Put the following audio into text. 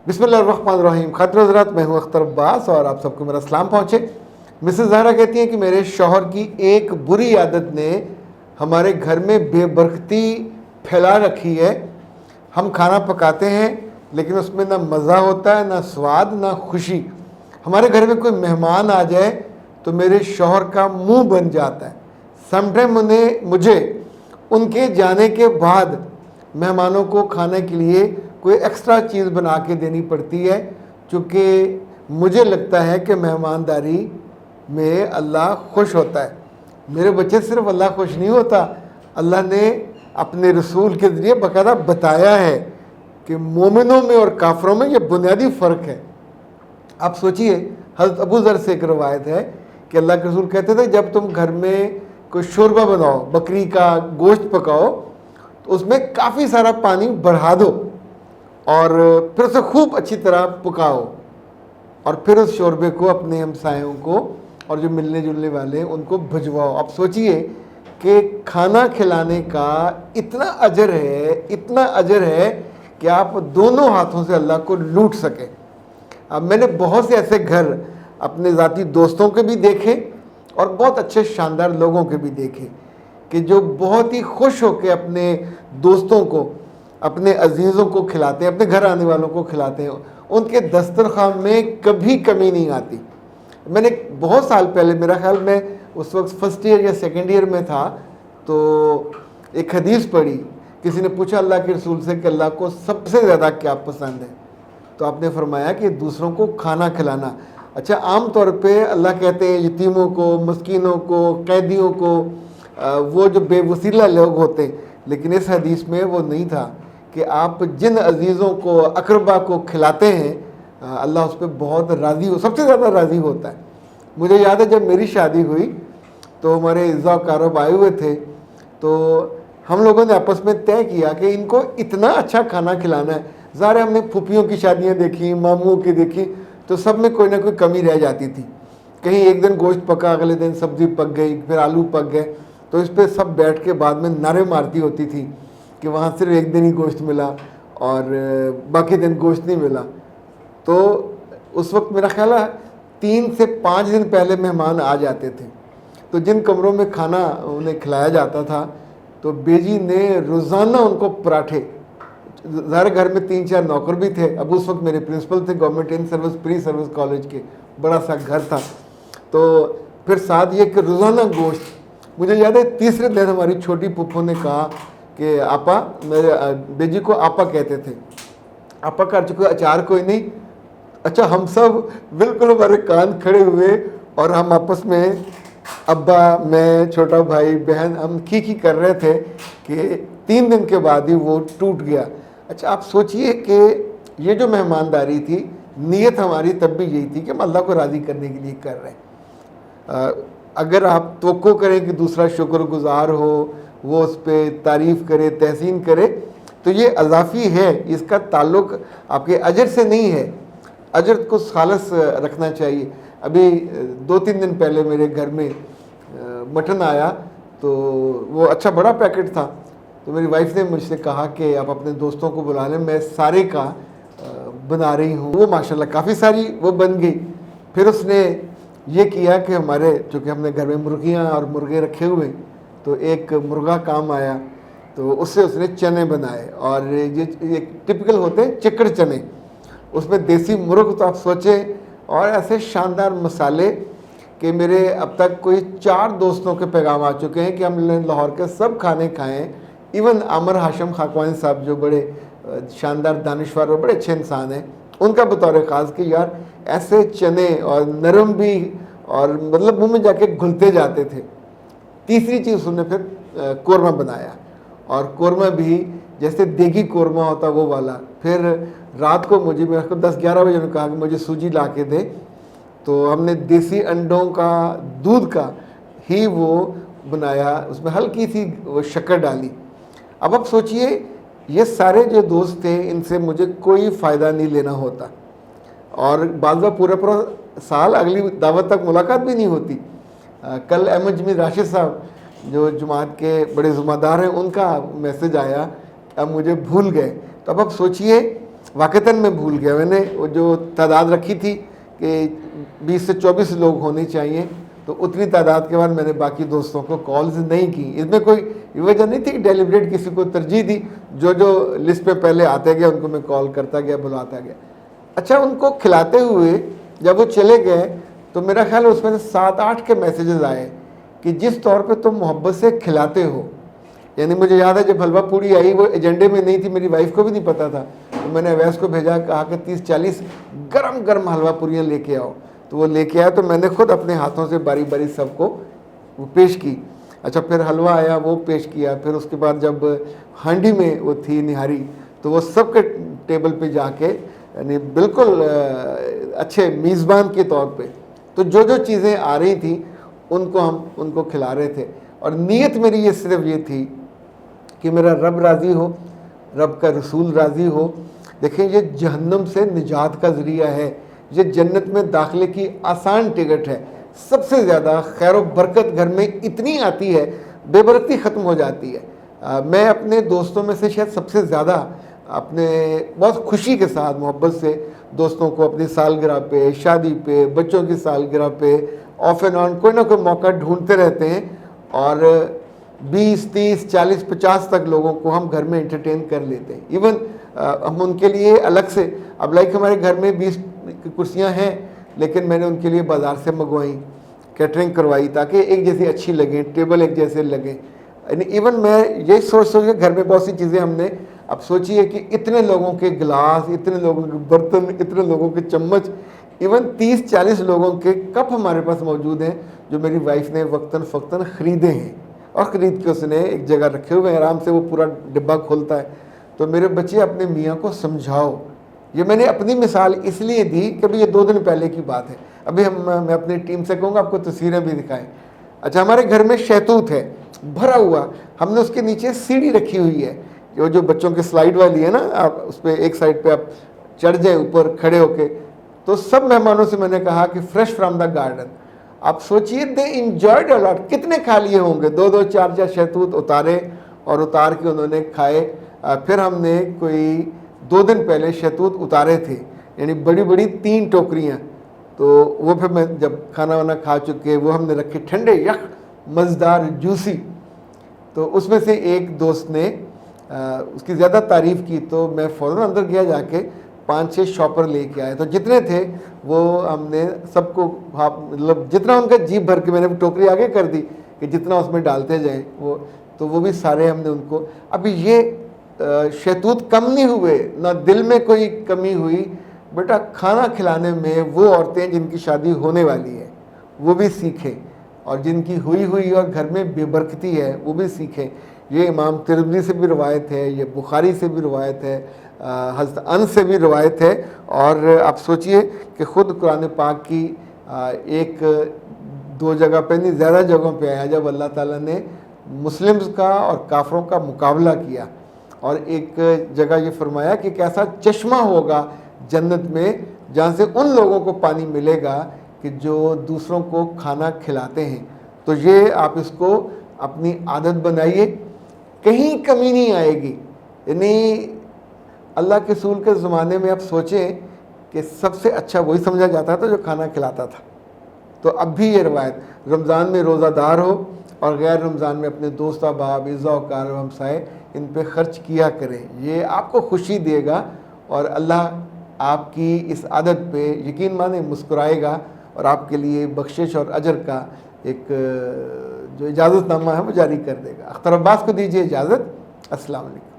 بسم اللہ الرحمن الرحیم. خاطر حضرات، میں ہوں اختر عباس اور آپ سب کو میرا سلام پہنچے. مسز زہرا کہتی ہیں کہ میرے شوہر کی ایک بری عادت نے ہمارے گھر میں بے برکتی پھیلا رکھی ہے. ہم کھانا پکاتے ہیں لیکن اس میں نہ مزہ ہوتا ہے، نہ سواد، نہ خوشی. ہمارے گھر میں کوئی مہمان آ جائے تو میرے شوہر کا منہ بن جاتا ہے. سم ٹائم مجھے ان کے جانے کے بعد مہمانوں کو کھانے کے لیے کوئی ایکسٹرا چیز بنا کے دینی پڑتی ہے، چونکہ مجھے لگتا ہے کہ مہمانداری میں اللہ خوش ہوتا ہے. میرے بچے صرف اللہ خوش نہیں ہوتا، اللہ نے اپنے رسول کے ذریعے باقاعدہ بتایا ہے کہ مومنوں میں اور کافروں میں یہ بنیادی فرق ہے. آپ سوچئے، حضرت ابو ذر سے ایک روایت ہے کہ اللہ کے رسول کہتے تھے جب تم گھر میں کوئی شوربہ بناؤ، بکری کا گوشت پکاؤ، تو اس میں کافی سارا پانی بڑھا دو اور پھر اسے خوب اچھی طرح پکاؤ، اور پھر اس شوربے کو اپنے ہمسایوں کو اور جو ملنے جلنے والے ہیں ان کو بھجواؤ. آپ سوچئے کہ کھانا کھلانے کا اتنا اجر ہے کہ آپ دونوں ہاتھوں سے اللہ کو لوٹ سکیں. اب میں نے بہت سے ایسے گھر اپنے ذاتی دوستوں کے بھی دیکھے اور بہت اچھے شاندار لوگوں کے بھی دیکھے کہ جو بہت ہی خوش ہو کے اپنے دوستوں کو، اپنے عزیزوں کو کھلاتے ہیں، اپنے گھر آنے والوں کو کھلاتے ہیں. ان کے دسترخوان میں کبھی کمی نہیں آتی. میں نے بہت سال پہلے، میرا خیال میں اس وقت فرسٹ ایئر یا سیکنڈ ایئر میں تھا، تو ایک حدیث پڑھی. کسی نے پوچھا اللہ کے رسول سے کہ اللہ کو سب سے زیادہ کیا پسند ہے؟ تو آپ نے فرمایا کہ دوسروں کو کھانا کھلانا. اچھا، عام طور پہ اللہ کہتے ہیں یتیموں کو، مسکینوں کو، قیدیوں کو، وہ جو بے وسیلہ لوگ ہوتے ہیں، لیکن اس حدیث میں وہ نہیں تھا کہ آپ جن عزیزوں کو، اقربا کو کھلاتے ہیں اللہ اس پہ بہت راضی سب سے زیادہ راضی ہوتا ہے. مجھے یاد ہے جب میری شادی ہوئی تو ہمارے اعزا و کارب آئے ہوئے تھے، تو ہم لوگوں نے آپس میں طے کیا کہ ان کو اتنا اچھا کھانا کھلانا ہے. ظاہر ہم نے پھوپھیوں کی شادیاں دیکھی، ماموں کی دیکھی، تو سب میں کوئی نہ کوئی کمی رہ جاتی تھی. کہیں ایک دن گوشت پکا، اگلے دن سبزی پک گئی، پھر آلو پک گئے، تو اس پہ سب بیٹھ کے بعد میں نعرے مارتی ہوتی تھی کہ وہاں صرف ایک دن ہی گوشت ملا اور باقی دن گوشت نہیں ملا. تو اس وقت میرا خیال ہے 3 سے 5 دن پہلے مہمان آ جاتے تھے، تو جن کمروں میں کھانا انہیں کھلایا جاتا تھا تو بیجی نے روزانہ ان کو پراٹھے، ظاہر گھر میں 3-4 نوکر بھی تھے. اب اس وقت میرے پرنسپل تھے گورنمنٹ ان سروس پری سروس کالج کے، بڑا سا گھر تھا، تو پھر ساتھ یہ کہ روزانہ گوشت. مجھے یاد ہے تیسرے دن ہماری چھوٹی پھپھو نے کہا کہ آپا، میرے بیجی کو آپا کہتے تھے، آپا کر چکے اچار کوئی نہیں. اچھا، ہم سب بالکل ہمارے کان کھڑے ہوئے اور ہم آپس میں، ابا، میں، چھوٹا بھائی، بہن، ہم کی کر رہے تھے کہ 3 دن کے بعد ہی وہ ٹوٹ گیا. اچھا، آپ سوچئے کہ یہ جو مہمانداری تھی، نیت ہماری تب بھی یہی تھی کہ ہم اللہ کو راضی کرنے کے لیے کر رہے ہیں. اگر آپ توقع کریں کہ دوسرا شکر گزار ہو، وہ اس پہ تعریف کرے، تحسین کرے، تو یہ اضافی ہے، اس کا تعلق آپ کے اجر سے نہیں ہے. اجر کو خالص رکھنا چاہیے. ابھی 2-3 دن پہلے میرے گھر میں مٹن آیا، تو وہ اچھا بڑا پیکٹ تھا، تو میری وائف نے مجھ سے کہا کہ آپ اپنے دوستوں کو بلا لیں، میں سارے کا بنا رہی ہوں. وہ ماشاءاللہ کافی ساری وہ بن گئی. پھر اس نے یہ کیا کہ ہمارے، چونکہ ہم نے گھر میں مرغیاں اور مرغے رکھے ہوئے، تو ایک مرغا کام آیا، تو اس سے اس نے چنے بنائے، اور یہ ٹپکل ہوتے ہیں چکڑ چنے، اس میں دیسی مرغ. تو آپ سوچیں، اور ایسے شاندار مسالے کہ میرے اب تک کوئی 4 دوستوں کے پیغام آ چکے ہیں کہ ہم نے لاہور کے سب کھانے کھائے ہیں. ایون عامر ہاشم خاکوانی صاحب جو بڑے شاندار دانشور اور بڑے اچھے انسان ہیں، ان کا بطور خاص کہ یار ایسے چنے اور نرم بھی، اور مطلب منہ میں جا کے گھلتے جاتے تھے. تیسری چیز انہوں نے پھر قورمہ بنایا، اور قورمہ بھی جیسے دیگی قورمہ ہوتا وہ والا. پھر رات کو مجھے، میرے کو 10-11 بجے نے کہا کہ مجھے سوجی لا کے دے، تو ہم نے دیسی انڈوں کا دودھ کا ہی وہ بنایا، اس میں ہلکی سی وہ شکر ڈالی. اب آپ سوچئے، یہ سارے جو دوست تھے ان سے مجھے کوئی فائدہ نہیں لینا ہوتا، اور بعض بار پورا سال اگلی دعوت تک ملاقات بھی نہیں ہوتی. کل احمد جمیل راشد صاحب جو جماعت کے بڑے ذمہ دار ہیں، ان کا میسج آیا، اب مجھے بھول گئے. تو اب آپ سوچئے واقعتاً میں بھول گیا. میں نے وہ جو تعداد رکھی تھی کہ 20 سے 24 لوگ ہونے چاہیے, تو اتنی تعداد کے بعد میں نے باقی دوستوں کو کالز نہیں کی. اس میں کوئی وجہ نہیں تھی کہ ڈیلیبریٹ کسی کو ترجیح دی, جو لسٹ پہ پہلے آتے گئے ان کو میں کال کرتا گیا, بلاتا گیا. اچھا, ان کو کھلاتے ہوئے جب وہ چلے گئے تو میرا خیال ہے اس میں سے 7-8 کے میسیجز آئے کہ جس طور پہ تم محبت سے کھلاتے ہو. یعنی مجھے یاد ہے جب حلوہ پوڑی آئی وہ ایجنڈے میں نہیں تھی, میری وائف کو بھی نہیں پتا تھا, تو میں نے اویس کو بھیجا, کہا کہ 30-40 گرم گرم حلوہ پوریاں لے کے آؤ. تو وہ لے کے آیا, تو میں نے خود اپنے ہاتھوں سے باری باری سب کو وہ پیش کی. اچھا, پھر حلوہ آیا وہ پیش کیا. پھر اس کے بعد جب ہانڈی میں وہ تھی نہاری, تو وہ سب کے ٹیبل پہ جا کے یعنی بالکل اچھے میزبان کے طور پہ تو جو چیزیں آ رہی تھیں ان کو ہم ان کو کھلا رہے تھے. اور نیت میری یہ صرف یہ تھی کہ میرا رب راضی ہو, رب کا رسول راضی ہو. دیکھیں, یہ جہنم سے نجات کا ذریعہ ہے, یہ جنت میں داخلے کی آسان ٹکٹ ہے. سب سے زیادہ خیر و برکت گھر میں اتنی آتی ہے, بے برکتی ختم ہو جاتی ہے. میں اپنے دوستوں میں سے شاید سب سے زیادہ اپنے بہت خوشی کے ساتھ محبت سے دوستوں کو اپنی سالگرہ پہ, شادی پہ, بچوں کی سالگرہ پہ آف اینڈ آن کوئی نہ کوئی موقع ڈھونڈتے رہتے ہیں, اور 20, 30, 40, 50 تک لوگوں کو ہم گھر میں انٹرٹین کر لیتے ہیں. ایون ہم ان کے لیے الگ سے, اب لائک ہمارے گھر میں 20 کرسیاں ہیں, لیکن میں نے ان کے لیے بازار سے منگوائیں, کیٹرنگ کروائی تاکہ ایک جیسی اچھی لگیں, ٹیبل ایک جیسے لگیں. ایون میں یہی سوچ کے گھر میں بہت سی چیزیں ہم نے, اب سوچیے کہ اتنے لوگوں کے گلاس, اتنے لوگوں کے برتن, اتنے لوگوں کے چمچ, ایون 30-40 لوگوں کے کپ ہمارے پاس موجود ہیں جو میری وائف نے وقتاً فوقتاً خریدے ہیں, اور خرید کے اس نے ایک جگہ رکھے ہوئے ہیں, آرام سے وہ پورا ڈبہ کھولتا ہے. تو میرے بچے اپنے میاں کو سمجھاؤ. یہ میں نے اپنی مثال اس لیے دی کہ ابھی یہ 2 دن پہلے کی بات ہے. ابھی میں اپنی ٹیم سے کہوں گا آپ کو تصویریں بھی دکھائیں. اچھا, ہمارے گھر میں شہتوت ہے بھرا ہوا, ہم نے اس کے نیچے سیڑھی رکھی ہوئی ہے, جو بچوں کی سلائیڈ والی ہے نا, آپ اس پہ ایک سائڈ پہ آپ چڑھ جائیں اوپر کھڑے ہو کے. تو سب مہمانوں سے میں نے کہا کہ فریش فرام دا گارڈن. آپ سوچئے دے انجوائڈ اے لاٹ, کتنے کھا لیے ہوں گے. 2-2, 4-4 شہتوت اتارے, اور اتار کے انہوں نے کھائے. پھر ہم نے کوئی 2 دن پہلے شہتوت اتارے تھے, یعنی بڑی بڑی 3 ٹوکریاں. تو وہ پھر میں جب کھانا وانا کھا چکے وہ ہم نے رکھے ٹھنڈے یک مزیدار جوسی. تو اس میں سے ایک دوست نے اس کی زیادہ تعریف کی, تو میں فوراً اندر گیا, جا کے 5-6 شاپر لے کے آئے. تو جتنے تھے وہ ہم نے سب کو, مطلب جتنا ان کا جیب بھر کے, میں نے ٹوکری آگے کر دی کہ جتنا اس میں ڈالتے جائیں وہ, تو وہ بھی سارے ہم نے ان کو. ابھی یہ شہتوت کم نہیں ہوئے, نہ دل میں کوئی کمی ہوئی. بیٹا, کھانا کھلانے میں وہ عورتیں جن کی شادی ہونے والی ہے وہ بھی سیکھیں, اور جن کی ہوئی اور گھر میں بے برکتی ہے وہ بھی سیکھیں. یہ امام ترمذی سے بھی روایت ہے, یہ بخاری سے بھی روایت ہے, حضرت انس سے بھی روایت ہے. اور آپ سوچئے کہ خود قرآن پاک کی 1-2 جگہ پہ نہیں, زیادہ جگہوں پہ آیا جب اللہ تعالیٰ نے مسلمز کا اور کافروں کا مقابلہ کیا, اور ایک جگہ یہ فرمایا کہ کیسا چشمہ ہوگا جنت میں جہاں سے ان لوگوں کو پانی ملے گا کہ جو دوسروں کو کھانا کھلاتے ہیں. تو یہ آپ اس کو اپنی عادت بنائیے, کہیں کمی نہیں آئے گی. یعنی اللہ کے رسول کے زمانے میں آپ سوچیں کہ سب سے اچھا وہی سمجھا جاتا تھا جو کھانا کھلاتا تھا. تو اب بھی یہ روایت, رمضان میں روزہ دار ہو اور غیر رمضان میں اپنے دوست احباب, اعزاء و اقارب, ہمسائے, ان پہ خرچ کیا کریں. یہ آپ کو خوشی دے گا, اور اللہ آپ کی اس عادت پہ یقین مانیں مسکرائے گا, اور آپ کے لیے بخشش اور اجر کا ایک جو اجازت نامہ ہے وہ جاری کر دے گا. اختر عباس کو دیجیے اجازت. السلام علیکم.